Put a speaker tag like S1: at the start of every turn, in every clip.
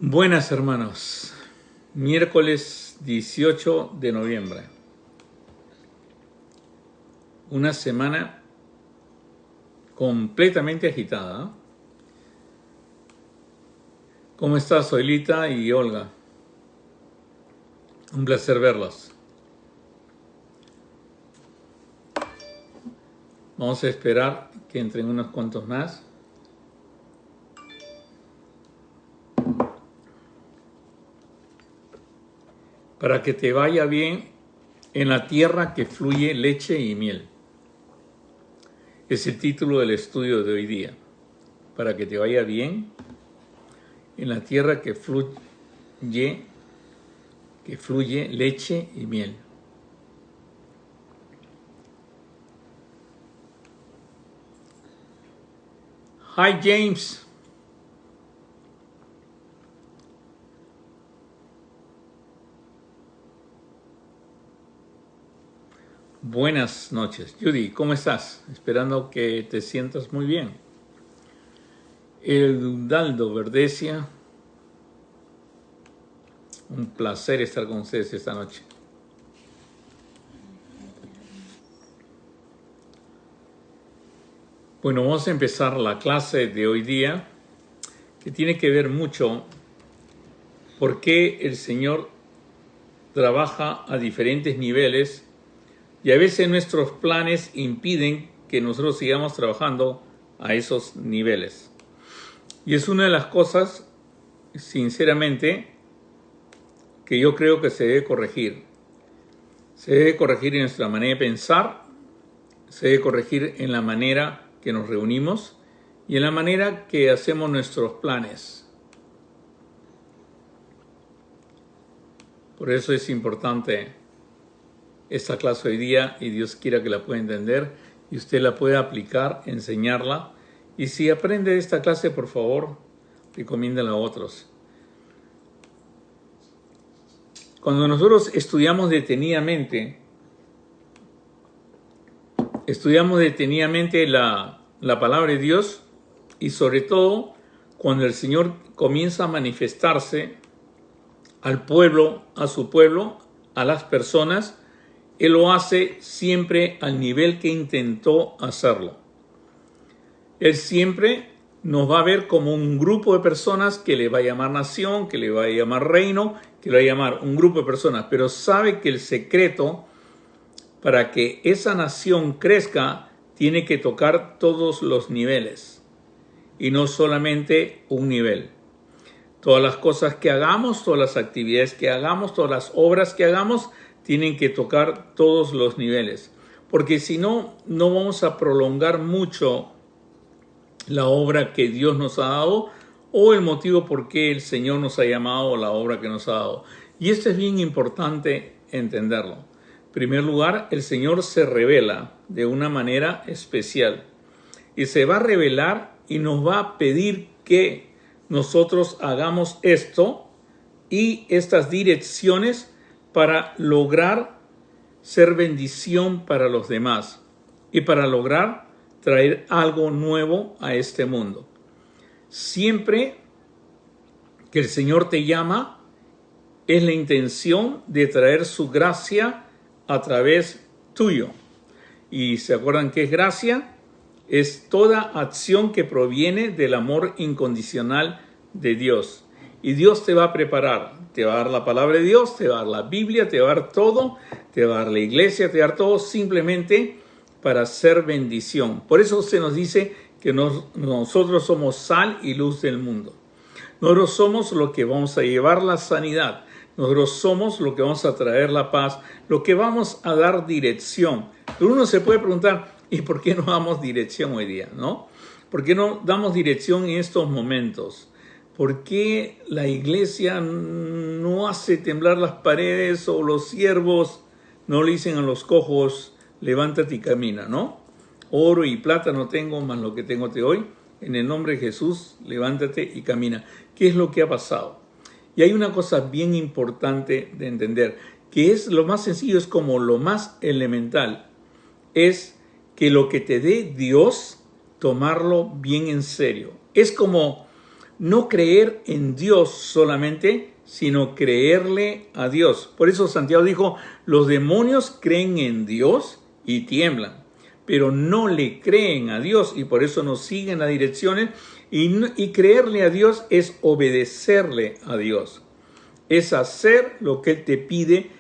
S1: Buenas hermanos, miércoles 18 de noviembre, una semana completamente agitada. ¿Cómo estás, Zoilita y Olga? Un placer verlos. Vamos a esperar que entren unos cuantos más. Para que te vaya bien en la tierra que fluye leche y miel. Es el título del estudio de hoy día. Para que te vaya bien en la tierra que fluye leche y miel. Hi, James. Buenas noches. Judy, ¿cómo estás? Esperando que te sientas muy bien. Eudaldo Verdecia, un placer estar con ustedes esta noche. Bueno, vamos a empezar la clase de hoy día, que tiene que ver mucho por qué el Señor trabaja a diferentes niveles y a veces nuestros planes impiden que nosotros sigamos trabajando a esos niveles. Y es una de las cosas, sinceramente, que yo creo que se debe corregir. Se debe corregir en nuestra manera de pensar, se debe corregir en la manera que nos reunimos y en la manera que hacemos nuestros planes. Por eso es importante esta clase hoy día y Dios quiera que la pueda entender y usted la pueda aplicar, enseñarla. Y si aprende esta clase, por favor, recomiéndala a otros. Cuando nosotros estudiamos detenidamente la palabra de Dios y sobre todo cuando el Señor comienza a manifestarse al pueblo, a su pueblo, a las personas, Él lo hace siempre al nivel que intentó hacerlo. Él siempre nos va a ver como un grupo de personas que le va a llamar nación, que le va a llamar reino, que le va a llamar un grupo de personas, pero sabe que el secreto para que esa nación crezca tiene que tocar todos los niveles y no solamente un nivel. Todas las cosas que hagamos, todas las actividades que hagamos, todas las obras que hagamos tienen que tocar todos los niveles, porque si no, no vamos a prolongar mucho la obra que Dios nos ha dado o el motivo por qué el Señor nos ha llamado a la obra que nos ha dado. Y esto es bien importante entenderlo. En primer lugar, el Señor se revela de una manera especial y se va a revelar y nos va a pedir que nosotros hagamos esto y estas direcciones para lograr ser bendición para los demás y para lograr traer algo nuevo a este mundo. Siempre que el Señor te llama, es la intención de traer su gracia a través tuyo. ¿Y se acuerdan qué es gracia? Es toda acción que proviene del amor incondicional de Dios. Y Dios te va a preparar, te va a dar la palabra de Dios, te va a dar la Biblia, te va a dar todo, te va a dar la iglesia, te va a dar todo simplemente para hacer bendición. Por eso se nos dice que nosotros somos sal y luz del mundo. Nosotros somos lo que vamos a llevar la sanidad. Nosotros somos lo que vamos a traer la paz, lo que vamos a dar dirección. Pero uno se puede preguntar, ¿y por qué no damos dirección hoy día? ¿No? ¿Por qué no damos dirección en estos momentos? ¿Por qué la iglesia no hace temblar las paredes o los siervos no le dicen a los cojos, levántate y camina, ¿no? Oro y plata no tengo, más lo que tengo te doy. En el nombre de Jesús, levántate y camina. ¿Qué es lo que ha pasado? Y hay una cosa bien importante de entender, que es lo más sencillo, es como lo más elemental, es que lo que te dé Dios, tomarlo bien en serio. Es como no creer en Dios solamente, sino creerle a Dios. Por eso Santiago dijo, los demonios creen en Dios y tiemblan, pero no le creen a Dios y por eso no siguen las direcciones. Y creerle a Dios es obedecerle a Dios. Es hacer lo que Él te pide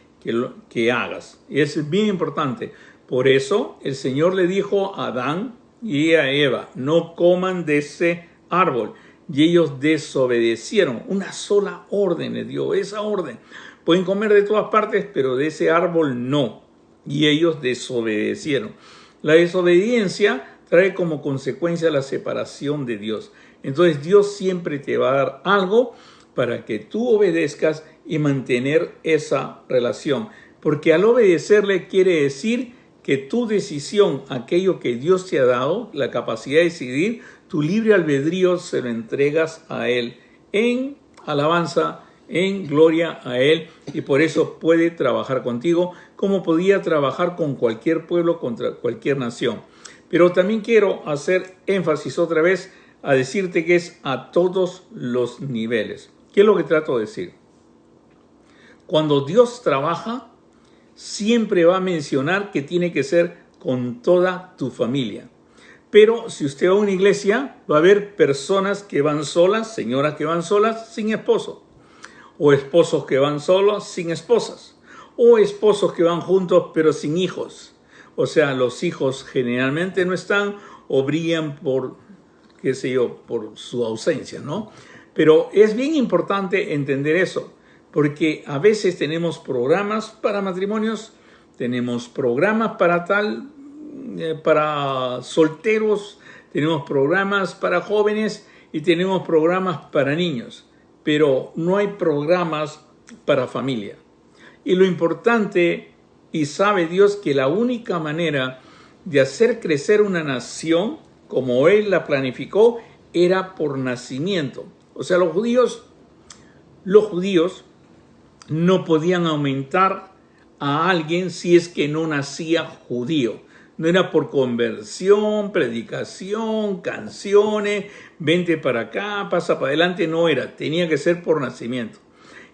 S1: que hagas. Y eso es bien importante. Por eso el Señor le dijo a Adán y a Eva, no coman de ese árbol. Y ellos desobedecieron. Una sola orden les dio, esa orden. Pueden comer de todas partes, pero de ese árbol no. Y ellos desobedecieron. La desobediencia trae como consecuencia la separación de Dios. Entonces Dios siempre te va a dar algo para que tú obedezcas y mantener esa relación. Porque al obedecerle quiere decir que tu decisión, aquello que Dios te ha dado, la capacidad de decidir, tu libre albedrío se lo entregas a Él en alabanza, en gloria a Él, y por eso puede trabajar contigo como podía trabajar con cualquier pueblo, contra cualquier nación. Pero también quiero hacer énfasis otra vez a decirte que es a todos los niveles. ¿Qué es lo que trato de decir? Cuando Dios trabaja, siempre va a mencionar que tiene que ser con toda tu familia. Pero si usted va a una iglesia, va a haber personas que van solas, señoras que van solas sin esposo, o esposos que van solos sin esposas, o esposos que van juntos pero sin hijos. O sea, los hijos generalmente no están o brillan por, qué sé yo, por su ausencia, ¿no? Pero es bien importante entender eso, porque a veces tenemos programas para matrimonios, tenemos programas para para solteros, tenemos programas para jóvenes y tenemos programas para niños, pero no hay programas para familia. Y lo importante, y sabe Dios que la única manera de hacer crecer una nación, como Él la planificó, era por nacimiento. O sea, los judíos no podían aumentar a alguien si es que no nacía judío. No era por conversión, predicación, canciones, vente para acá, pasa para adelante, no era. Tenía que ser por nacimiento.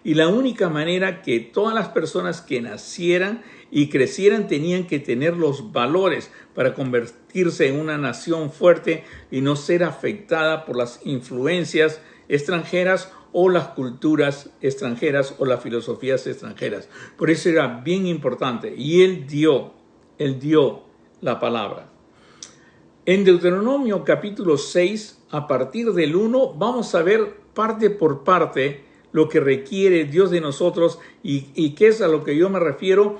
S1: Y la única manera que todas las personas que nacieran y crecieran tenían que tener los valores para convertirse en una nación fuerte y no ser afectada por las influencias extranjeras o las culturas extranjeras o las filosofías extranjeras. Por eso era bien importante. Y Él dio la palabra. En Deuteronomio capítulo 6, a partir del 1, vamos a ver parte por parte lo que requiere Dios de nosotros y qué es a lo que yo me refiero,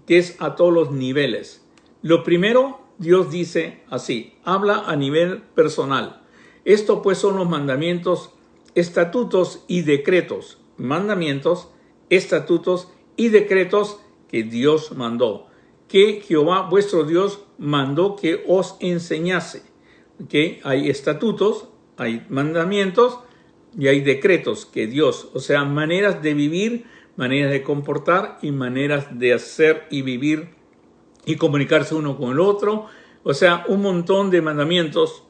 S1: que es a todos los niveles. Lo primero, Dios dice así, habla a nivel personal. Esto pues son los mandamientos, estatutos y decretos. Mandamientos, estatutos y decretos que Dios mandó, que Jehová vuestro Dios mandó que os enseñase. ¿Okay? Hay estatutos, hay mandamientos y hay decretos que Dios, o sea, maneras de vivir, maneras de comportar y maneras de hacer y vivir y comunicarse uno con el otro. O sea, un montón de mandamientos,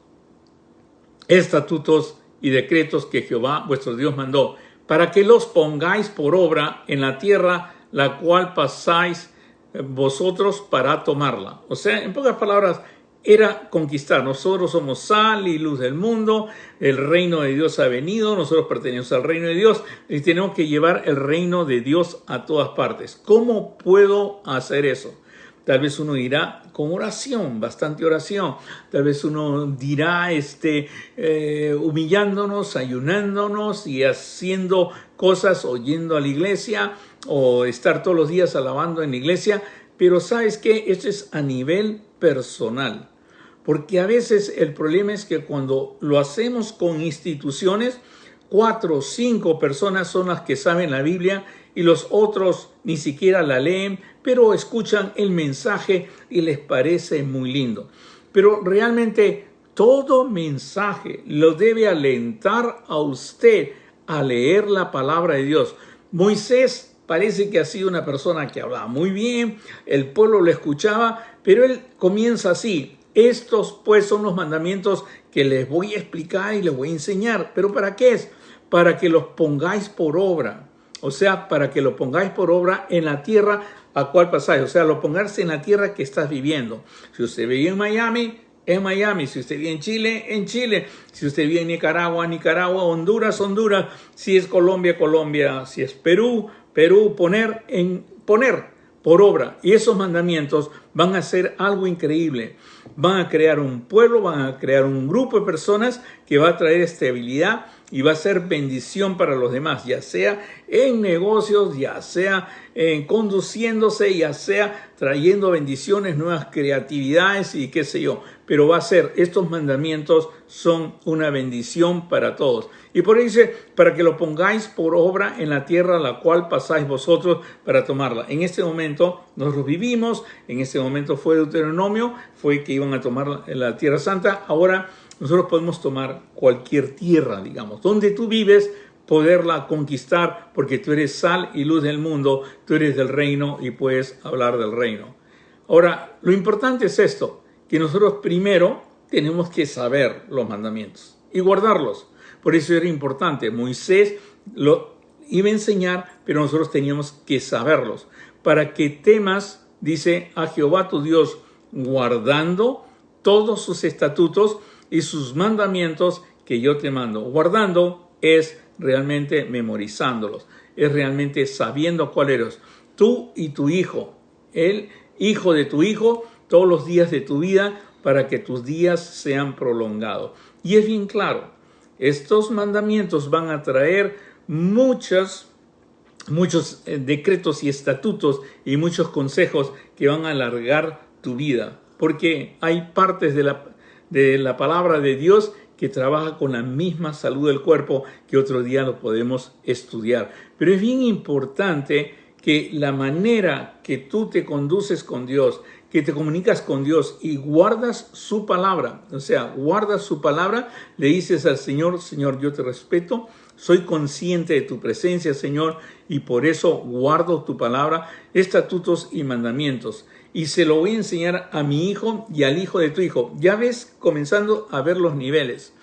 S1: estatutos y decretos que Jehová vuestro Dios mandó, para que los pongáis por obra en la tierra, la cual pasáis vosotros para tomarla. O sea, en pocas palabras, era conquistar. Nosotros somos sal y luz del mundo, el reino de Dios ha venido, nosotros pertenecemos al reino de Dios y tenemos que llevar el reino de Dios a todas partes. ¿Cómo puedo hacer eso? Tal vez uno dirá con oración, bastante oración. Tal vez uno dirá humillándonos, ayunándonos y haciendo cosas, o yendo a la iglesia o estar todos los días alabando en la iglesia. Pero ¿sabes qué? Esto es a nivel personal. Porque a veces el problema es que cuando lo hacemos con instituciones, 4 o 5 personas son las que saben la Biblia y los otros ni siquiera la leen, pero escuchan el mensaje y les parece muy lindo. Pero realmente todo mensaje lo debe alentar a usted a leer la palabra de Dios. Moisés parece que ha sido una persona que hablaba muy bien, el pueblo lo escuchaba, pero él comienza así: Estos pues son los mandamientos que les voy a explicar y les voy a enseñar. ¿Pero para qué es? Para que los pongáis por obra. O sea, para que lo pongáis por obra en la tierra a cual pasáis. O sea, lo pongáis en la tierra que estás viviendo. Si usted vive en Miami, en Miami. Si usted vive en Chile, en Chile. Si usted vive en Nicaragua, Nicaragua. Honduras, Honduras. Si es Colombia, Colombia. Si es Perú, Perú. Poner por obra. Y esos mandamientos van a ser algo increíble. Van a crear un pueblo, van a crear un grupo de personas que va a traer estabilidad y va a ser bendición para los demás, ya sea en negocios, ya sea en conduciéndose, ya sea trayendo bendiciones, nuevas creatividades y qué sé yo. Pero va a ser, estos mandamientos son una bendición para todos. Y por eso dice, para que lo pongáis por obra en la tierra a la cual pasáis vosotros para tomarla. En este momento nosotros vivimos, en este momento fue Deuteronomio, fue que iban a tomar la tierra santa. Ahora nosotros podemos tomar cualquier tierra, digamos, donde tú vives, poderla conquistar, porque tú eres sal y luz del mundo, tú eres del reino y puedes hablar del reino. Ahora, lo importante es esto, que nosotros primero tenemos que saber los mandamientos y guardarlos. Por eso era importante. Moisés lo iba a enseñar, pero nosotros teníamos que saberlos. Para que temas, dice, a Jehová tu Dios, guardando todos sus estatutos y sus mandamientos que yo te mando. Guardando es realmente memorizándolos. Es realmente sabiendo cuál eres. Tú y tu hijo, el hijo de tu hijo, todos los días de tu vida, para que tus días sean prolongados. Y es bien claro, estos mandamientos van a traer muchos decretos y estatutos y muchos consejos que van a alargar tu vida. Porque hay partes de la palabra de Dios que trabaja con la misma salud del cuerpo, que otro día lo podemos estudiar. Pero es bien importante que la manera que tú te conduces con Dios, que te comunicas con Dios y guardas su palabra, o sea, guardas su palabra, le dices al Señor, Señor, yo te respeto, soy consciente de tu presencia, Señor, y por eso guardo tu palabra, estatutos y mandamientos. Y se lo voy a enseñar a mi hijo y al hijo de tu hijo. Ya ves, comenzando a ver los niveles.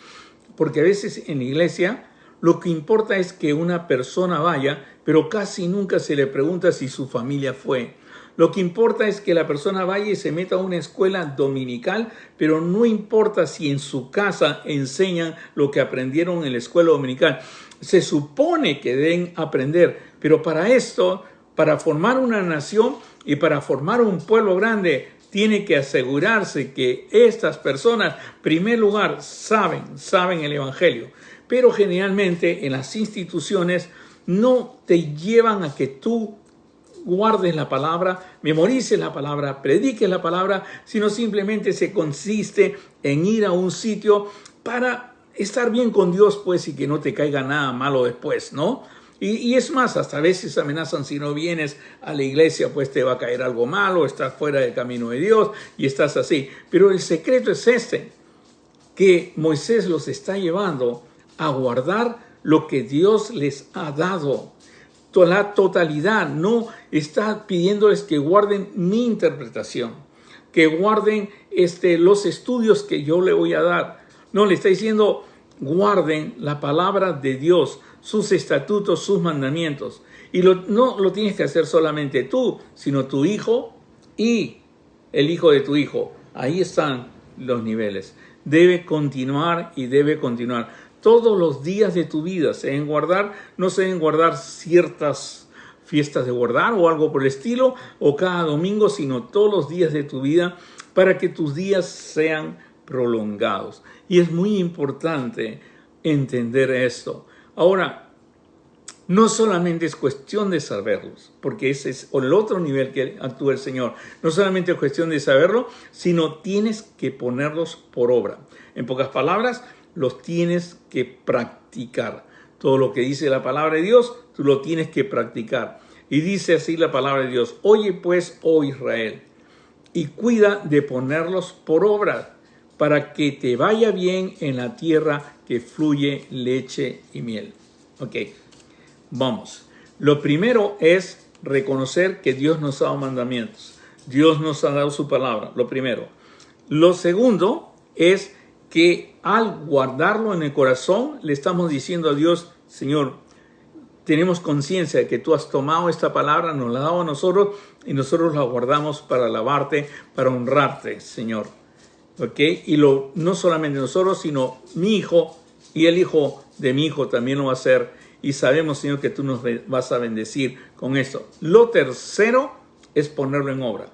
S1: Porque a veces en la iglesia lo que importa es que una persona vaya, pero casi nunca se le pregunta si su familia fue. Lo que importa es que la persona vaya y se meta a una escuela dominical, pero no importa si en su casa enseñan lo que aprendieron en la escuela dominical. Se supone que deben aprender, pero para esto, para formar una nación y para formar un pueblo grande, tiene que asegurarse que estas personas, en primer lugar, saben el evangelio. Pero generalmente en las instituciones no te llevan a que tú guardes la palabra, memorices la palabra, prediques la palabra, sino simplemente se consiste en ir a un sitio para estar bien con Dios, pues, y que no te caiga nada malo después, ¿no? Y es más, hasta a veces amenazan, si no vienes a la iglesia, pues te va a caer algo malo, estás fuera del camino de Dios y estás así. Pero el secreto es este, que Moisés los está llevando a guardar lo que Dios les ha dado. La totalidad, no está pidiéndoles que guarden mi interpretación, que guarden los estudios que yo le voy a dar. No, le está diciendo, guarden la palabra de Dios, sus estatutos, sus mandamientos. Y no lo tienes que hacer solamente tú, sino tu hijo y el hijo de tu hijo. Ahí están los niveles. Debe continuar y debe continuar. Todos los días de tu vida se deben guardar, no se deben guardar ciertas fiestas de guardar o algo por el estilo, o cada domingo, sino todos los días de tu vida para que tus días sean prolongados. Y es muy importante entender esto. Ahora, no solamente es cuestión de saberlos, porque ese es el otro nivel que actúa el Señor. No solamente es cuestión de saberlo, sino tienes que ponerlos por obra. En pocas palabras, los tienes que practicar. Todo lo que dice la palabra de Dios, tú lo tienes que practicar. Y dice así la palabra de Dios: oye pues, oh Israel, y cuida de ponerlos por obra, para que te vaya bien en la tierra que fluye leche y miel. Ok, vamos. Lo primero es reconocer que Dios nos ha dado mandamientos. Dios nos ha dado su palabra, lo primero. Lo segundo es que al guardarlo en el corazón, le estamos diciendo a Dios, Señor, tenemos conciencia de que tú has tomado esta palabra, nos la has dado a nosotros y nosotros la guardamos para alabarte, para honrarte, Señor. ¿Ok? Y no solamente nosotros, sino mi hijo y el hijo de mi hijo también lo va a hacer. Y sabemos, Señor, que tú nos vas a bendecir con esto. Lo tercero es ponerlo en obra.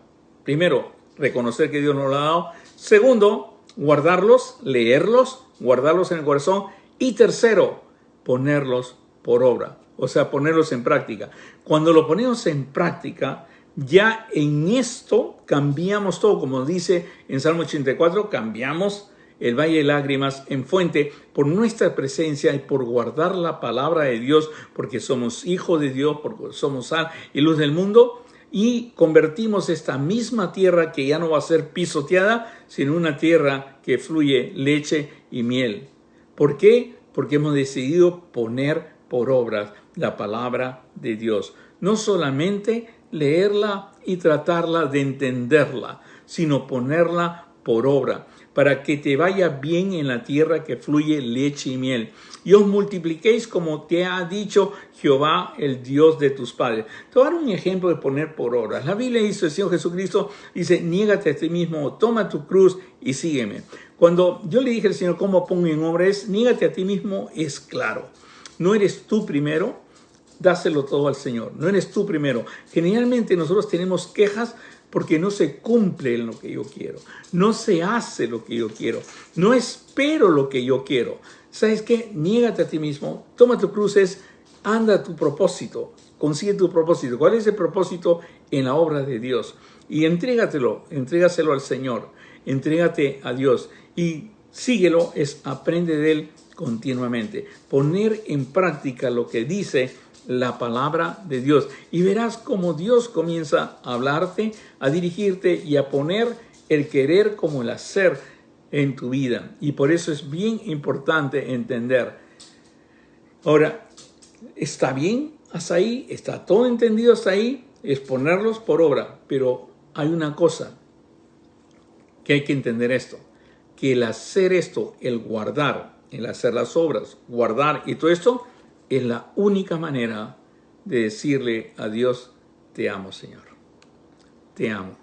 S1: Primero, reconocer que Dios nos lo ha dado. Segundo, guardarlos, leerlos, guardarlos en el corazón. Y tercero, ponerlos por obra. O sea, ponerlos en práctica. Cuando lo ponemos en práctica, ya en esto cambiamos todo. Como dice en Salmo 84, cambiamos el valle de lágrimas en fuente por nuestra presencia y por guardar la palabra de Dios, porque somos hijos de Dios, porque somos sal y luz del mundo, y convertimos esta misma tierra que ya no va a ser pisoteada, sino una tierra que fluye leche y miel. ¿Por qué? Porque hemos decidido poner por obra la palabra de Dios. No solamente leerla y tratarla de entenderla, sino ponerla por obra, para que te vaya bien en la tierra que fluye leche y miel. Y os multipliquéis como te ha dicho Jehová, el Dios de tus padres. Te voy a dar un ejemplo de poner por obra. La Biblia dice, el Señor Jesucristo dice, niégate a ti mismo, toma tu cruz y sígueme. Cuando yo le dije al Señor, ¿cómo pongo en obra? Es, niégate a ti mismo, es claro. No eres tú primero, dáselo todo al Señor. No eres tú primero. Generalmente nosotros tenemos quejas porque no se cumple en lo que yo quiero. No se hace lo que yo quiero. No espero lo que yo quiero. ¿Sabes qué? Niégate a ti mismo. Toma tu cruz, anda a tu propósito. Consigue tu propósito. ¿Cuál es el propósito en la obra de Dios? Y entrégaselo al Señor. Entrégate a Dios. Y síguelo, aprende de Él continuamente. Poner en práctica lo que dice la palabra de Dios. Y verás cómo Dios comienza a hablarte, a dirigirte y a poner el querer como el hacer en tu vida. Y por eso es bien importante entender. Ahora, ¿está bien hasta ahí? ¿Está todo entendido hasta ahí? Es ponerlos por obra. Pero hay una cosa que hay que entender esto. Que el hacer esto, el guardar, el hacer las obras, guardar y todo esto, es la única manera de decirle a Dios, te amo, Señor. Te amo.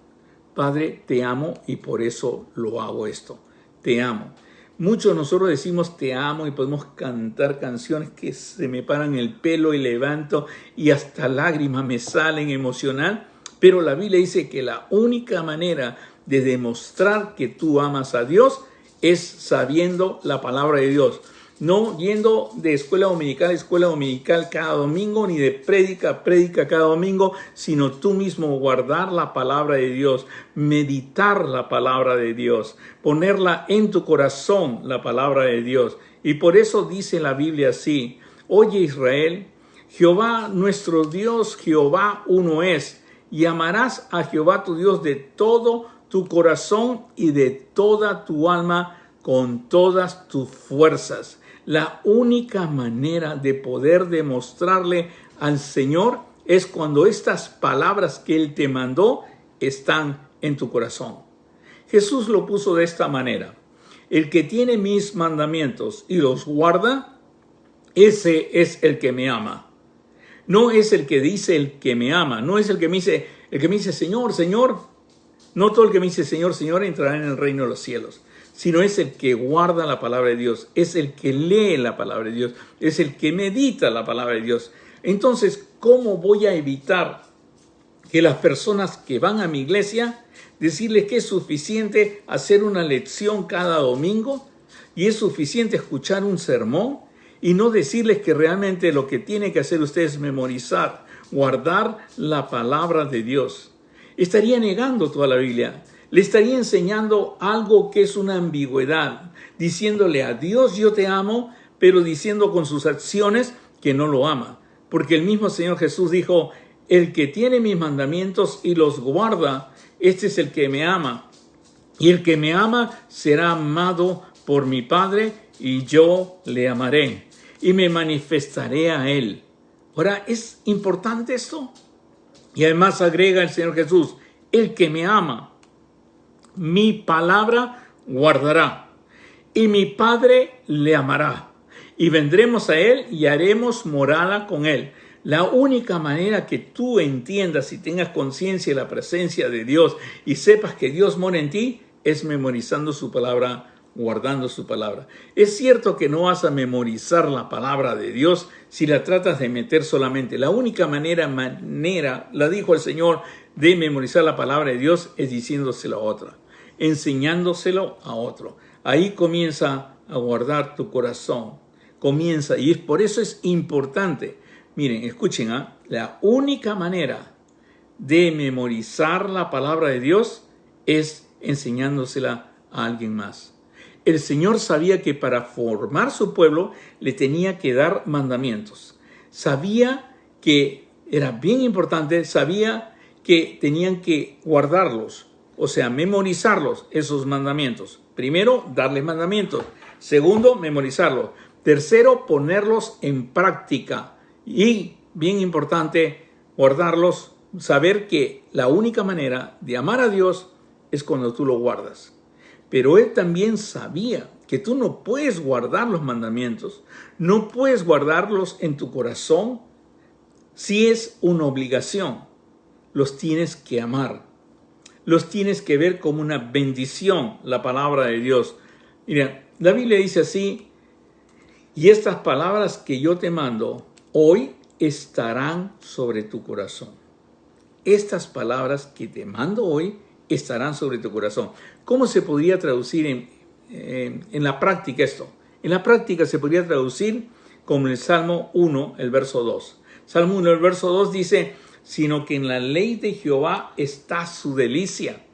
S1: Padre, te amo y por eso lo hago esto. Te amo. Muchos de nosotros decimos te amo y podemos cantar canciones que se me paran el pelo y levanto y hasta lágrimas me salen emocional. Pero la Biblia dice que la única manera de demostrar que tú amas a Dios es sabiendo la palabra de Dios. No yendo de escuela dominical a escuela dominical cada domingo, ni de prédica a prédica cada domingo, sino tú mismo guardar la palabra de Dios, meditar la palabra de Dios, ponerla en tu corazón, la palabra de Dios. Y por eso dice la Biblia así, oye Israel, Jehová nuestro Dios, Jehová uno es, y amarás a Jehová tu Dios de todo tu corazón y de toda tu alma, con todas tus fuerzas. La única manera de poder demostrarle al Señor es cuando estas palabras que Él te mandó están en tu corazón. Jesús lo puso de esta manera. El que tiene mis mandamientos y los guarda, ese es el que me ama. No es el que dice el que me ama, no es el que me dice Señor, Señor. No todo el que me dice Señor, Señor entrará en el reino de los cielos, sino es el que guarda la palabra de Dios, es el que lee la palabra de Dios, es el que medita la palabra de Dios. Entonces, ¿cómo voy a evitar que las personas que van a mi iglesia, decirles que es suficiente hacer una lección cada domingo y es suficiente escuchar un sermón y no decirles que realmente lo que tiene que hacer usted es memorizar, guardar la palabra de Dios? Estaría negando toda la Biblia. Le estaría enseñando algo que es una ambigüedad, diciéndole a Dios yo te amo, pero diciendo con sus acciones que no lo ama. Porque el mismo Señor Jesús dijo, el que tiene mis mandamientos y los guarda, este es el que me ama. Y el que me ama será amado por mi Padre y yo le amaré y me manifestaré a él. Ahora, ¿es importante esto? Y además agrega el Señor Jesús, el que me ama. mi palabra guardará, y mi Padre le amará, y vendremos a él y haremos morada con él. La única manera que tú entiendas y tengas conciencia de la presencia de Dios y sepas que Dios mora en ti es memorizando su palabra, guardando su palabra. Es cierto que no vas a memorizar la palabra de Dios si la tratas de meter solamente. La única manera, la dijo el Señor, de memorizar la palabra de Dios es diciéndoselo a otra, enseñándoselo a otro. Ahí comienza a guardar tu corazón. Comienza, y por eso es importante. Miren, escuchen, la única manera de memorizar la palabra de Dios es enseñándosela a alguien más. El Señor sabía que para formar su pueblo le tenía que dar mandamientos. Sabía que era bien importante, sabía que tenían que guardarlos, o sea, memorizarlos, esos mandamientos. Primero, darles mandamientos. Segundo, memorizarlos. Tercero, ponerlos en práctica. Y, bien importante, guardarlos, saber que la única manera de amar a Dios es cuando tú lo guardas. Pero Él también sabía que tú no puedes guardar los mandamientos, no puedes guardarlos en tu corazón si es una obligación. Los tienes que amar, los tienes que ver como una bendición, la palabra de Dios. Mira, la Biblia dice así, y estas palabras que yo te mando hoy estarán sobre tu corazón. Estas palabras que te mando hoy estarán sobre tu corazón. ¿Cómo se podría traducir en la práctica esto? En la práctica se podría traducir como el Salmo 1, el verso 2. Salmo 1, el verso 2 dice, sino que en la ley de Jehová está su delicia,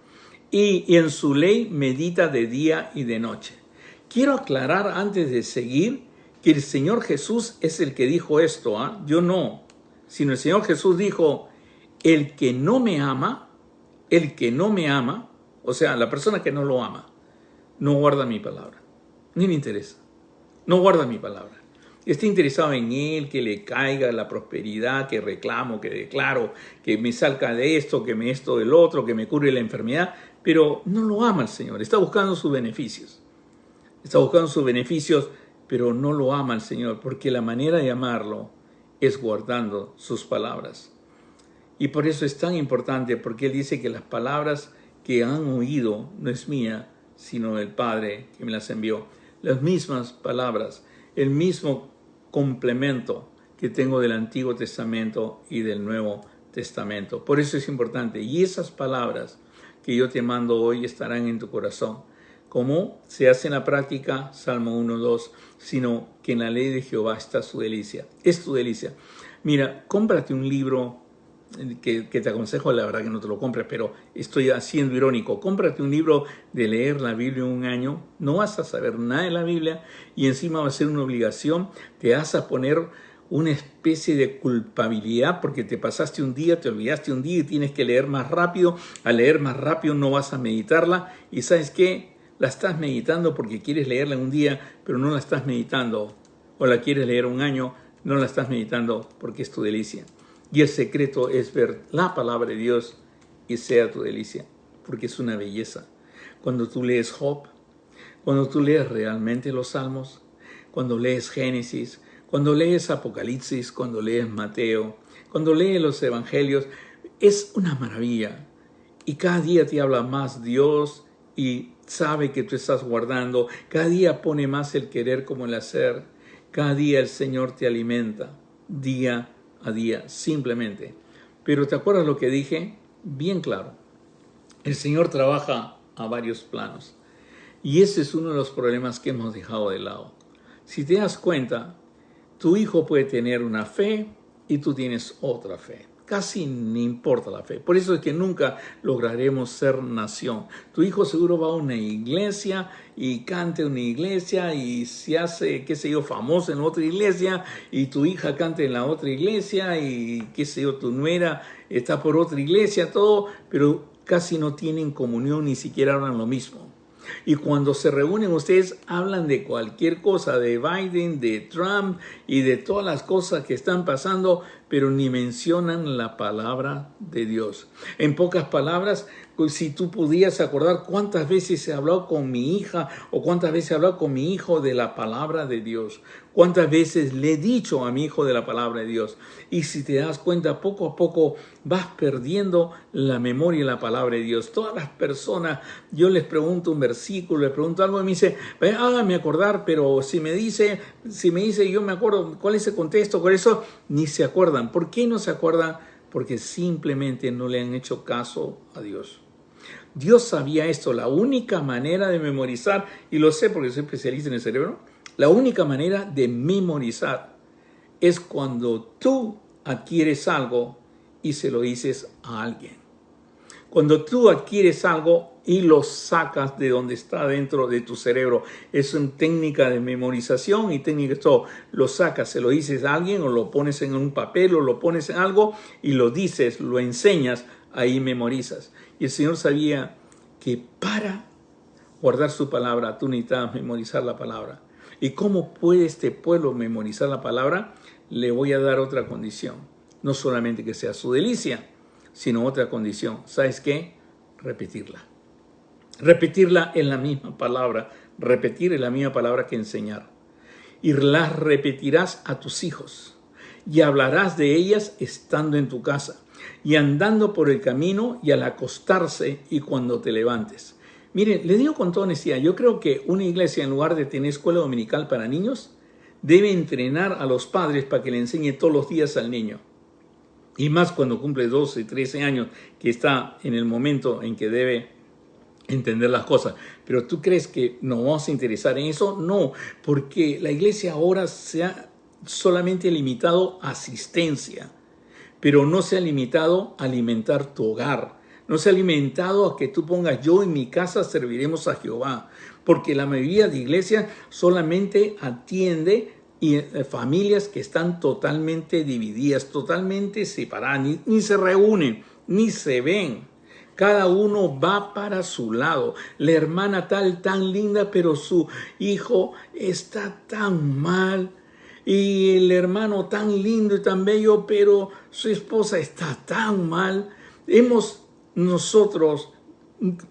S1: y en su ley medita de día y de noche. Quiero aclarar antes de seguir que el Señor Jesús es el que dijo esto, yo no, sino el Señor Jesús dijo, el que no me ama, o sea, la persona que no lo ama, no guarda mi palabra, ni le interesa, no guarda mi palabra. Está interesado en él, que le caiga la prosperidad, que reclamo, que declaro, que me salga de esto, que me esto del otro, que me cure la enfermedad, pero no lo ama el Señor, está buscando sus beneficios. Está buscando sus beneficios, pero no lo ama el Señor, porque la manera de amarlo es guardando sus palabras. Y por eso es tan importante, porque Él dice que las palabras que han oído no es mía, sino del Padre que me las envió. Las mismas palabras, el mismo complemento que tengo del Antiguo Testamento y del Nuevo Testamento. Por eso es importante. Y esas palabras que yo te mando hoy estarán en tu corazón. ¿Cómo se hace en la práctica? Salmo 1, 2, sino que en la ley de Jehová está su delicia. Es tu delicia. Mira, cómprate un libro que te aconsejo, la verdad que no te lo compres, pero estoy haciendo irónico. Cómprate un libro de leer la Biblia en un año. No vas a saber nada de la Biblia y encima va a ser una obligación. Te vas a poner una especie de culpabilidad porque te pasaste un día, te olvidaste un día y tienes que leer más rápido. Al leer más rápido no vas a meditarla y ¿sabes qué? La estás meditando porque quieres leerla en un día, pero no la estás meditando. O la quieres leer un año, no la estás meditando porque es tu delicia. Y el secreto es ver la palabra de Dios y sea tu delicia, porque es una belleza. Cuando tú lees Job, cuando tú lees realmente los Salmos, cuando lees Génesis, cuando lees Apocalipsis, cuando lees Mateo, cuando lees los Evangelios, es una maravilla. Y cada día te habla más Dios y sabe que tú estás guardando. Cada día pone más el querer como el hacer. Cada día el Señor te alimenta, día a día, simplemente. Pero ¿te acuerdas lo que dije? Bien claro. El Señor trabaja a varios planos. Y ese es uno de los problemas que hemos dejado de lado. Si te das cuenta, tu hijo puede tener una fe y tú tienes otra fe. Casi ni importa la fe. Por eso es que nunca lograremos ser nación. Tu hijo seguro va a una iglesia y canta en una iglesia y se hace, qué sé yo, famoso en otra iglesia y tu hija canta en la otra iglesia y qué sé yo, tu nuera está por otra iglesia, todo, pero casi no tienen comunión, ni siquiera hablan lo mismo. Y cuando se reúnen ustedes hablan de cualquier cosa, de Biden, de Trump y de todas las cosas que están pasando, pero ni mencionan la palabra de Dios. En pocas palabras, Si tú pudieras acordar cuántas veces he hablado con mi hija o cuántas veces he hablado con mi hijo de la palabra de Dios. Cuántas veces le he dicho a mi hijo de la palabra de Dios. Y si te das cuenta, poco a poco vas perdiendo la memoria y la palabra de Dios. Todas las personas, yo les pregunto un versículo, les pregunto algo y me dice, hágame acordar, pero si me dice yo me acuerdo cuál es el contexto, por eso ni se acuerdan. ¿Por qué no se acuerdan? Porque simplemente no le han hecho caso a Dios. Dios sabía esto, la única manera de memorizar, y lo sé porque soy especialista en el cerebro, la única manera de memorizar es cuando tú adquieres algo y se lo dices a alguien. Cuando tú adquieres algo y lo sacas de donde está dentro de tu cerebro, es una técnica de memorización y técnica de todo. Lo sacas, se lo dices a alguien o lo pones en un papel o lo pones en algo y lo dices, lo enseñas, ahí memorizas. Y el Señor sabía que para guardar su palabra, tú necesitabas memorizar la palabra. ¿Y cómo puede este pueblo memorizar la palabra? Le voy a dar otra condición. No solamente que sea su delicia, sino otra condición. ¿Sabes qué? Repetirla. Repetirla en la misma palabra. Repetir en la misma palabra que enseñar. Y las repetirás a tus hijos. Y hablarás de ellas estando en tu casa. Y andando por el camino y al acostarse y cuando te levantes. Miren, le digo con toda honestidad, yo creo que una iglesia, en lugar de tener escuela dominical para niños, debe entrenar a los padres para que le enseñe todos los días al niño. Y más cuando cumple 12, 13 años, que está en el momento en que debe entender las cosas. Pero ¿tú crees que nos vamos a interesar en eso? No, porque la iglesia ahora se ha solamente limitado a asistencia, pero no se ha limitado a alimentar tu hogar. No se ha limitado a que tú pongas, yo en mi casa serviremos a Jehová. Porque la mayoría de iglesias solamente atiende y familias que están totalmente divididas, totalmente separadas, ni se reúnen, ni se ven. Cada uno va para su lado. La hermana tal, tan linda, pero su hijo está tan mal. Y el hermano tan lindo y tan bello, pero su esposa está tan mal. Hemos nosotros,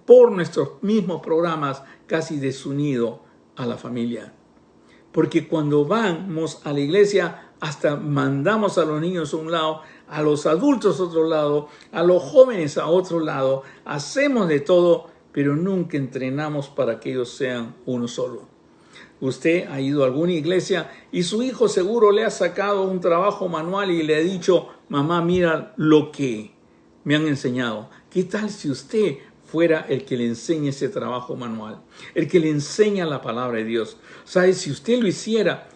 S1: por nuestros mismos programas, casi desunido a la familia. Porque cuando vamos a la iglesia, hasta mandamos a los niños a un lado, a los adultos a otro lado, a los jóvenes a otro lado. Hacemos de todo, pero nunca entrenamos para que ellos sean uno solo. Usted ha ido a alguna iglesia y su hijo seguro le ha sacado un trabajo manual y le ha dicho, mamá, mira lo que me han enseñado. ¿Qué tal si usted fuera el que le enseñe ese trabajo manual? El que le enseña la palabra de Dios. ¿Sabe? Si usted lo hiciera,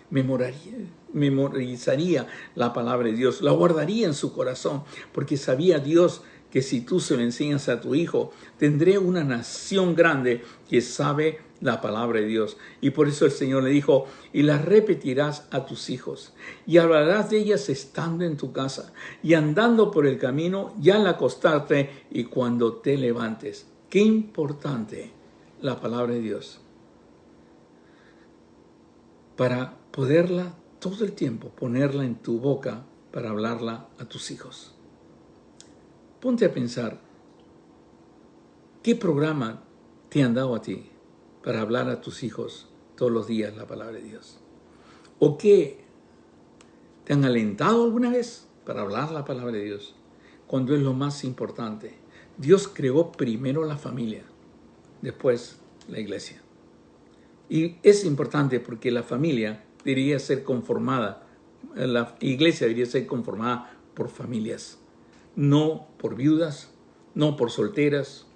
S1: memorizaría la palabra de Dios, la guardaría en su corazón, porque sabía Dios que si tú se lo enseñas a tu hijo, tendré una nación grande que sabe la palabra de Dios. Y por eso el Señor le dijo, y las repetirás a tus hijos, y hablarás de ellas estando en tu casa, y andando por el camino, y al acostarte, y cuando te levantes. Qué importante la palabra de Dios. Para poderla todo el tiempo, ponerla en tu boca, para hablarla a tus hijos. Ponte a pensar, ¿qué programa te han dado a ti para hablar a tus hijos todos los días la palabra de Dios? ¿O qué te han alentado alguna vez para hablar la palabra de Dios? Cuando es lo más importante. Dios creó primero la familia, después la iglesia. Y es importante porque la familia debería ser conformada, la iglesia debería ser conformada por familias. No por viudas, no por solteras,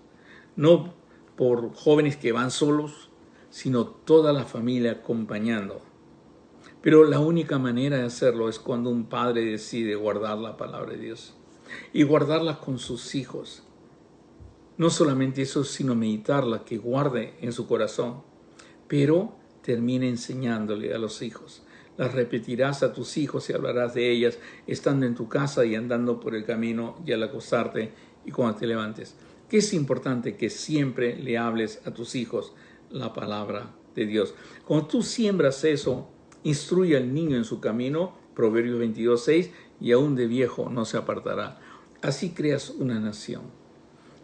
S1: no por jóvenes que van solos, sino toda la familia acompañando. Pero la única manera de hacerlo es cuando un padre decide guardar la palabra de Dios y guardarla con sus hijos. No solamente eso, sino meditarla, que guarde en su corazón, pero termine enseñándole a los hijos. Las repetirás a tus hijos y hablarás de ellas estando en tu casa y andando por el camino y al acostarte y cuando te levantes. Que es importante que siempre le hables a tus hijos la palabra de Dios. Cuando tú siembras eso, instruye al niño en su camino, Proverbios 22:6, y aún de viejo no se apartará. Así creas una nación.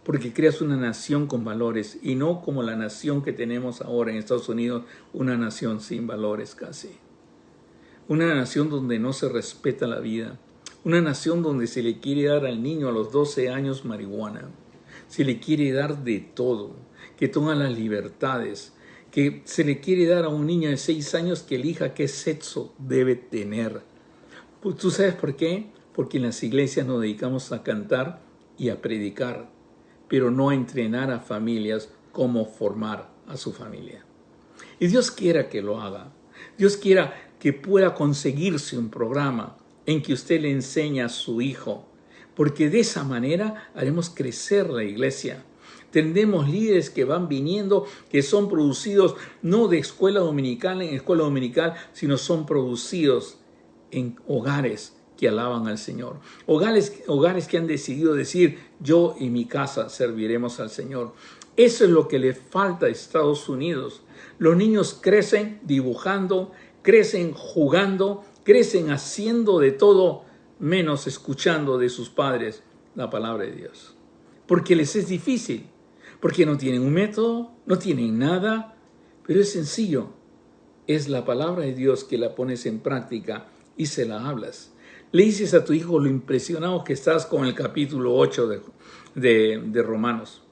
S1: porque creas una nación con valores y no como la nación que tenemos ahora en Estados Unidos, una nación sin valores casi. Una nación donde no se respeta la vida. Una nación donde se le quiere dar al niño a los 12 años marihuana. Se le quiere dar de todo, que toma las libertades, que se le quiere dar a un niño de 6 años que elija qué sexo debe tener. Pues, ¿tú sabes por qué? Porque en las iglesias nos dedicamos a cantar y a predicar, pero no a entrenar a familias cómo formar a su familia. Y Dios quiera que lo haga. Dios quiera que pueda conseguirse un programa en que usted le enseñe a su hijo, porque de esa manera haremos crecer la iglesia. Tendremos líderes que van viniendo, que son producidos no de escuela dominical en escuela dominical, sino son producidos en hogares que alaban al Señor. Hogares que han decidido decir, yo y mi casa serviremos al Señor. Eso es lo que le falta a Estados Unidos. Los niños crecen dibujando, crecen jugando, crecen haciendo de todo, menos escuchando de sus padres la palabra de Dios. Porque les es difícil, porque no tienen un método, no tienen nada, pero es sencillo. Es la palabra de Dios que la pones en práctica y se la hablas. Le dices a tu hijo lo impresionado que estás con el capítulo 8 de Romanos,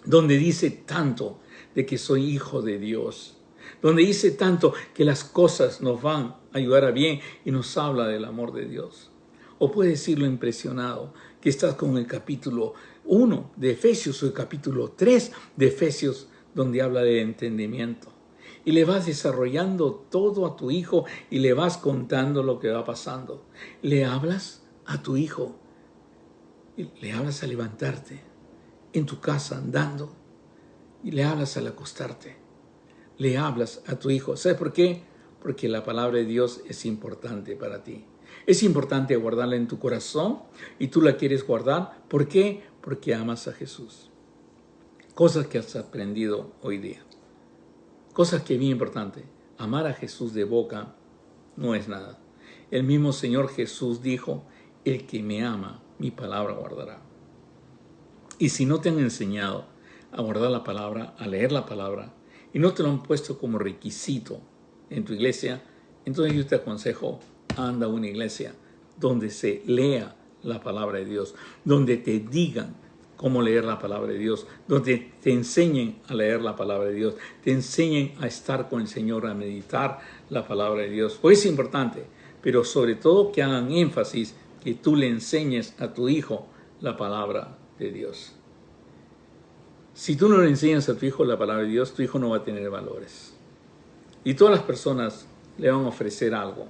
S1: donde dice tanto de que soy hijo de Dios, donde dice tanto que las cosas nos van a ayudar a bien y nos habla del amor de Dios. O puedes decir lo impresionado que estás con el capítulo 1 de Efesios o el capítulo 3 de Efesios, donde habla de entendimiento. Y le vas desarrollando todo a tu hijo y le vas contando lo que va pasando. Le hablas a tu hijo, y le hablas al levantarte, en tu casa andando, y le hablas al acostarte. Le hablas a tu hijo. ¿Sabes por qué? Porque la palabra de Dios es importante para ti. Es importante guardarla en tu corazón y tú la quieres guardar. ¿Por qué? Porque amas a Jesús. Cosas que has aprendido hoy día. Cosas que es bien importante. Amar a Jesús de boca no es nada. El mismo Señor Jesús dijo, el que me ama, mi palabra guardará. Y si no te han enseñado a guardar la palabra, a leer la palabra, y no te lo han puesto como requisito en tu iglesia, entonces yo te aconsejo, anda a una iglesia donde se lea la palabra de Dios, donde te digan cómo leer la palabra de Dios, donde te enseñen a leer la palabra de Dios, te enseñen a estar con el Señor, a meditar la palabra de Dios. Pues es importante, pero sobre todo que hagan énfasis que tú le enseñes a tu hijo la palabra de Dios. Si tú no le enseñas a tu hijo la palabra de Dios, tu hijo no va a tener valores. Y todas las personas le van a ofrecer algo.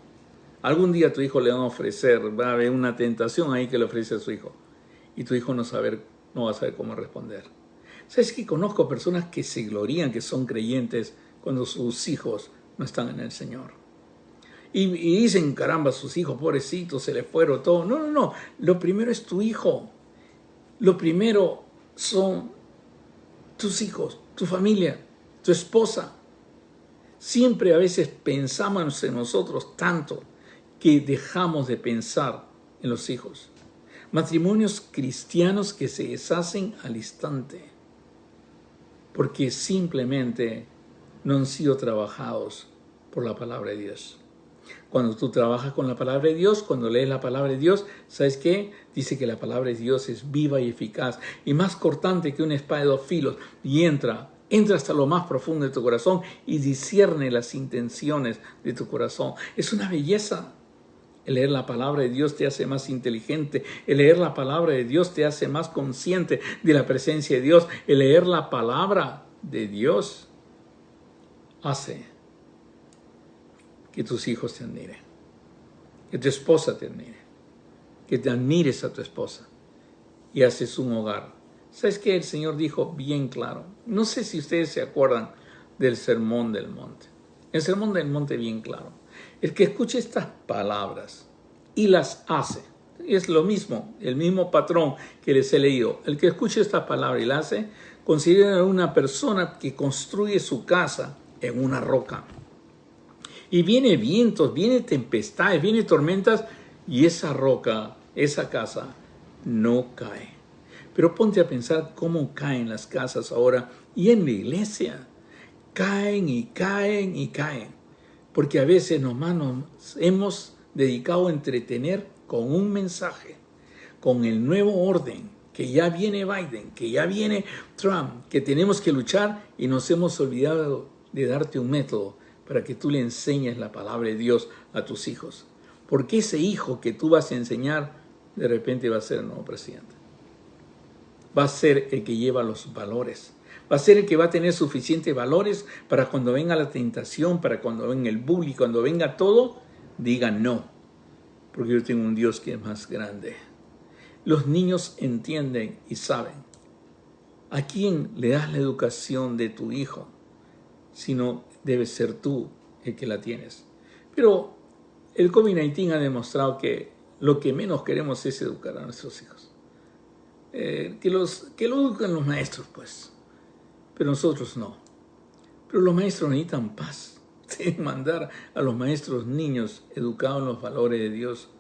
S1: Algún día tu hijo le van a ofrecer, va a haber una tentación ahí que le ofrece a su hijo. Y tu hijo no va a saber cómo responder. ¿Sabes que conozco personas que se glorían que son creyentes cuando sus hijos no están en el Señor? Y dicen, caramba, sus hijos, pobrecitos, se les fueron todo. No. Lo primero es tu hijo. Lo primero son tus hijos, tu familia, tu esposa. Siempre a veces pensamos en nosotros tanto que dejamos de pensar en los hijos. Matrimonios cristianos que se deshacen al instante porque simplemente no han sido trabajados por la palabra de Dios. Cuando tú trabajas con la palabra de Dios, cuando lees la palabra de Dios, ¿sabes qué? Dice que la palabra de Dios es viva y eficaz y más cortante que una espada de 2 filos y entra hasta lo más profundo de tu corazón y discierne las intenciones de tu corazón. Es una belleza. El leer la palabra de Dios te hace más inteligente. El leer la palabra de Dios te hace más consciente de la presencia de Dios. El leer la palabra de Dios hace que tus hijos te admiren, que tu esposa te admire, que te admires a tu esposa y haces un hogar. ¿Sabes qué? El Señor dijo bien claro. No sé si ustedes se acuerdan del Sermón del Monte. El Sermón del Monte bien claro. El que escuche estas palabras y las hace, es lo mismo, el mismo patrón que les he leído. El que escuche estas palabras y las hace, considera una persona que construye su casa en una roca. Y viene vientos, viene tempestades, viene tormentas y esa roca, esa casa no cae. Pero ponte a pensar cómo caen las casas ahora y en la iglesia. Caen y caen y caen. Porque a veces nomás nos hemos dedicado a entretener con un mensaje, con el nuevo orden, que ya viene Biden, que ya viene Trump, que tenemos que luchar y nos hemos olvidado de darte un método para que tú le enseñes la palabra de Dios a tus hijos. Porque ese hijo que tú vas a enseñar, de repente va a ser el nuevo presidente. Va a ser el que lleva los valores. Va a ser el que va a tener suficientes valores para cuando venga la tentación, para cuando venga el bullying, cuando venga todo, diga no. Porque yo tengo un Dios que es más grande. Los niños entienden y saben. ¿A quién le das la educación de tu hijo? Si no, debes ser tú el que la tienes. Pero el COVID-19 ha demostrado que lo que menos queremos es educar a nuestros hijos. Que lo educan los maestros, pues. Pero nosotros no. Pero los maestros necesitan paz. Deben mandar a los maestros niños educados en los valores de Dios,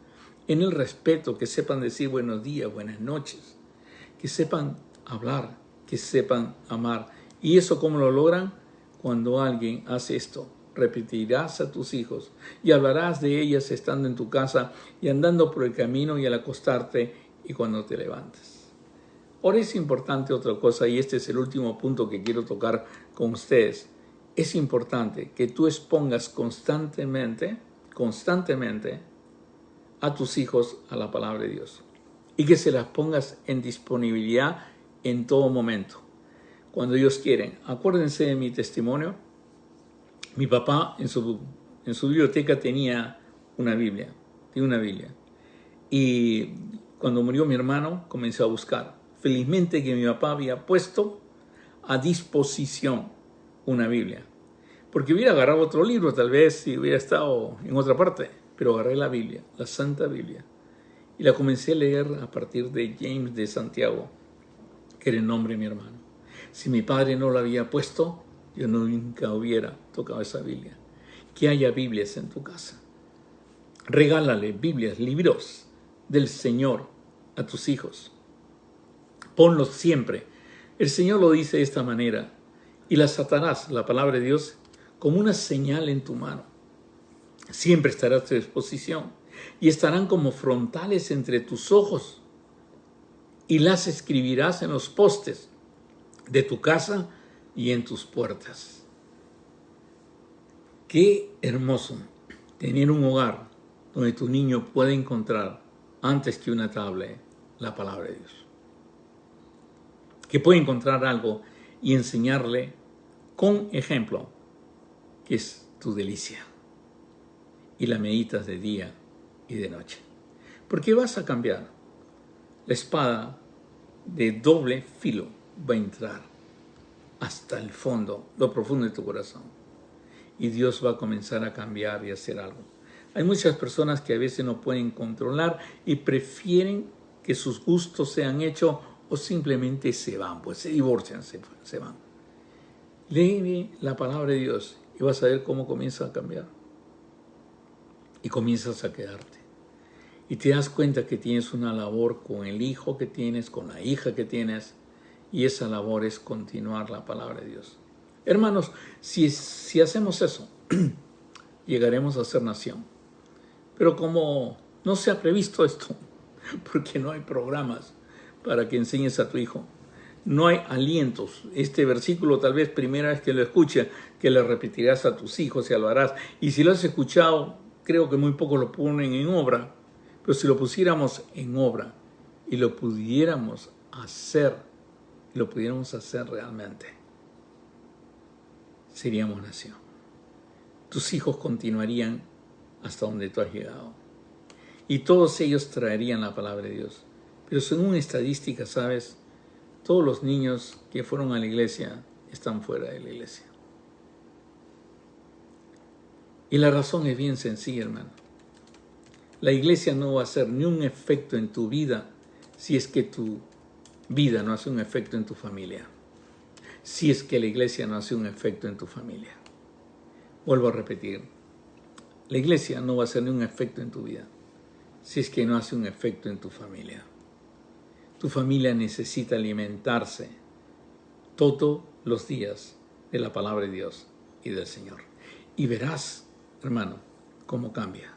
S1: en el respeto, que sepan decir buenos días, buenas noches, que sepan hablar, que sepan amar. ¿Y eso cómo lo logran? Cuando alguien hace esto, repetirás a tus hijos y hablarás de ellas estando en tu casa y andando por el camino y al acostarte y cuando te levantes. Ahora es importante otra cosa, y este es el último punto que quiero tocar con ustedes. Es importante que tú expongas constantemente a tus hijos a la palabra de Dios y que se las pongas en disponibilidad en todo momento, cuando ellos quieren. Acuérdense de mi testimonio. Mi papá en su biblioteca tenía una Biblia, y cuando murió mi hermano comencé a buscar. Felizmente que mi papá había puesto a disposición una Biblia, porque hubiera agarrado otro libro tal vez si hubiera estado en otra parte, pero agarré la Biblia, la Santa Biblia, y la comencé a leer a partir de James de Santiago, que era el nombre de mi hermano. Si mi padre no lo había puesto, yo nunca hubiera tocado esa Biblia. Que haya Biblias en tu casa. Regálale Biblias, libros del Señor a tus hijos. Ponlos siempre. El Señor lo dice de esta manera. Y las atarás, la palabra de Dios, como una señal en tu mano. Siempre estará a tu disposición. Y estarán como frontales entre tus ojos. Y las escribirás en los postes de tu casa y en tus puertas. Qué hermoso tener un hogar donde tu niño puede encontrar, antes que una tablet, la palabra de Dios. Que puede encontrar algo y enseñarle con ejemplo, que es tu delicia. Y la meditas de día y de noche. Porque vas a cambiar. La espada de doble filo va a entrar hasta el fondo, lo profundo de tu corazón. Y Dios va a comenzar a cambiar y a hacer algo. Hay muchas personas que a veces no pueden controlar y prefieren que sus gustos sean hechos o simplemente se van, pues se divorcian, se van. Lee la palabra de Dios y vas a ver cómo comienza a cambiar. Y comienzas a quedarte. Y te das cuenta que tienes una labor con el hijo que tienes, con la hija que tienes, y esa labor es continuar la palabra de Dios. Hermanos, si hacemos eso, llegaremos a ser nación. Pero como no se ha previsto esto, porque no hay programas para que enseñes a tu hijo, no hay alientos. Este versículo, tal vez primera vez que lo escuches, que le repetirás a tus hijos y lo harás. Y si lo has escuchado, creo que muy pocos lo ponen en obra. Pero si lo pusiéramos en obra y lo pudiéramos hacer realmente, seríamos nación. Tus hijos continuarían hasta donde tú has llegado. Y todos ellos traerían la palabra de Dios. Pero según estadística, ¿sabes? Todos los niños que fueron a la iglesia están fuera de la iglesia. Y la razón es bien sencilla, hermano. La iglesia no va a hacer ni un efecto en tu vida si es que tu vida no hace un efecto en tu familia. Si es que la iglesia no hace un efecto en tu familia. Vuelvo a repetir. La iglesia no va a hacer ni un efecto en tu vida si es que no hace un efecto en tu familia. Tu familia necesita alimentarse todos los días de la palabra de Dios y del Señor. Y verás, hermano, cómo cambia.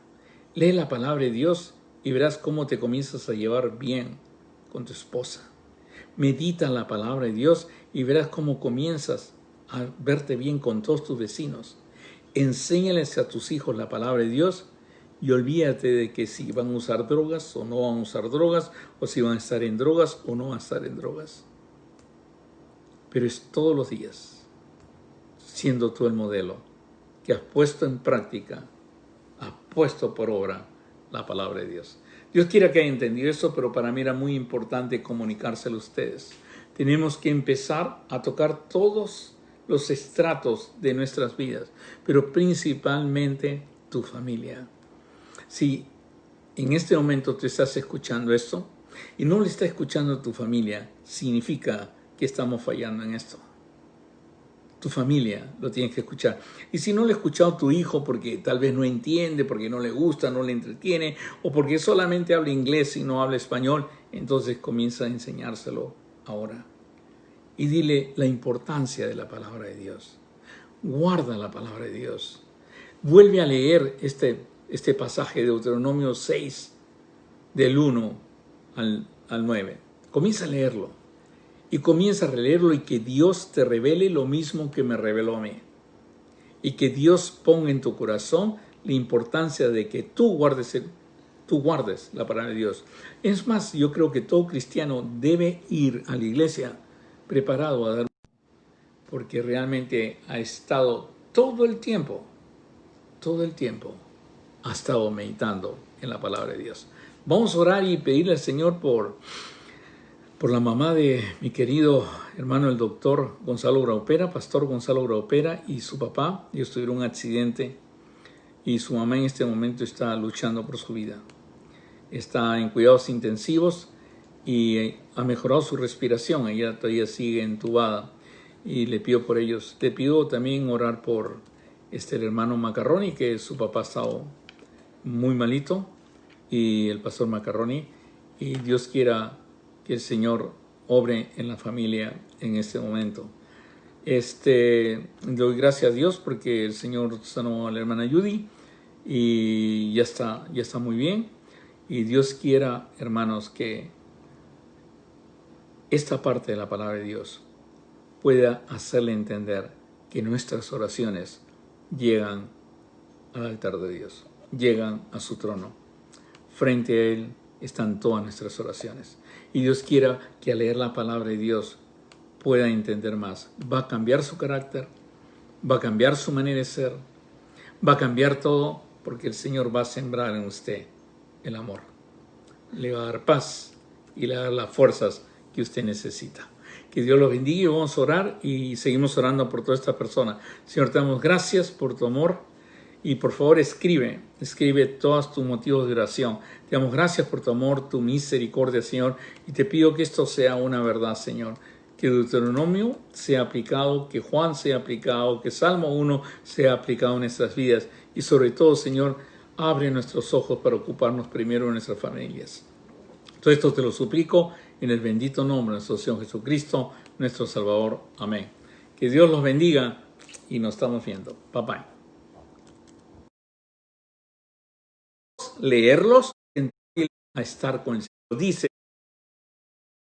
S1: Lee la palabra de Dios y verás cómo te comienzas a llevar bien con tu esposa. Medita la palabra de Dios y verás cómo comienzas a verte bien con todos tus vecinos. Enséñales a tus hijos la palabra de Dios y olvídate de que si van a usar drogas o no van a usar drogas, o si van a estar en drogas o no van a estar en drogas. Pero es todos los días, siendo tú el modelo, que has puesto en práctica, has puesto por obra la palabra de Dios. Dios quiera que haya entendido eso, pero para mí era muy importante comunicárselo a ustedes. Tenemos que empezar a tocar todos los estratos de nuestras vidas, pero principalmente tu familia. Si en este momento tú estás escuchando esto y no lo está escuchando tu familia, significa que estamos fallando en esto. Tu familia lo tienes que escuchar. Y si no lo ha escuchado tu hijo porque tal vez no entiende, porque no le gusta, no le entretiene, o porque solamente habla inglés y no habla español, entonces comienza a enseñárselo ahora. Y dile la importancia de la palabra de Dios. Guarda la palabra de Dios. Vuelve a leer este pasaje de Deuteronomio 6, del 1 al 9. Comienza a leerlo. Y comienza a releerlo y que Dios te revele lo mismo que me reveló a mí. Y que Dios ponga en tu corazón la importancia de que tú guardes la palabra de Dios. Es más, yo creo que todo cristiano debe ir a la iglesia preparado a dar, porque realmente ha estado todo el tiempo, ha estado meditando en la palabra de Dios. Vamos a orar y pedirle al Señor por la mamá de mi querido hermano el doctor Gonzalo Graupera, pastor Gonzalo Graupera, y su papá. Ellos tuvieron un accidente y su mamá en este momento está luchando por su vida. Está en cuidados intensivos y ha mejorado su respiración. Ella todavía sigue entubada y le pido por ellos. Le pido también orar por el hermano Macarroni, que su papá ha estado muy malito, y el pastor Macarroni, y Dios quiera que el Señor obre en la familia en este momento. Doy gracias a Dios porque el Señor sanó a la hermana Judy y ya está muy bien. Y Dios quiera, hermanos, que esta parte de la palabra de Dios pueda hacerle entender que nuestras oraciones llegan al altar de Dios, llegan a su trono. Frente a Él están todas nuestras oraciones. Y Dios quiera que al leer la palabra de Dios pueda entender más. Va a cambiar su carácter, va a cambiar su manera de ser, va a cambiar todo, porque el Señor va a sembrar en usted el amor. Le va a dar paz y le va a dar las fuerzas que usted necesita. Que Dios los bendiga y vamos a orar y seguimos orando por toda esta persona. Señor, te damos gracias por tu amor. Y por favor escribe todos tus motivos de oración. Te damos gracias por tu amor, tu misericordia, Señor. Y te pido que esto sea una verdad, Señor. Que Deuteronomio sea aplicado, que Juan sea aplicado, que Salmo 1 sea aplicado en nuestras vidas. Y sobre todo, Señor, abre nuestros ojos para ocuparnos primero de nuestras familias. Todo esto te lo suplico en el bendito nombre de nuestro Señor Jesucristo, nuestro Salvador. Amén. Que Dios los bendiga y nos estamos viendo. Bye bye. Leerlos a estar con el Señor. Dice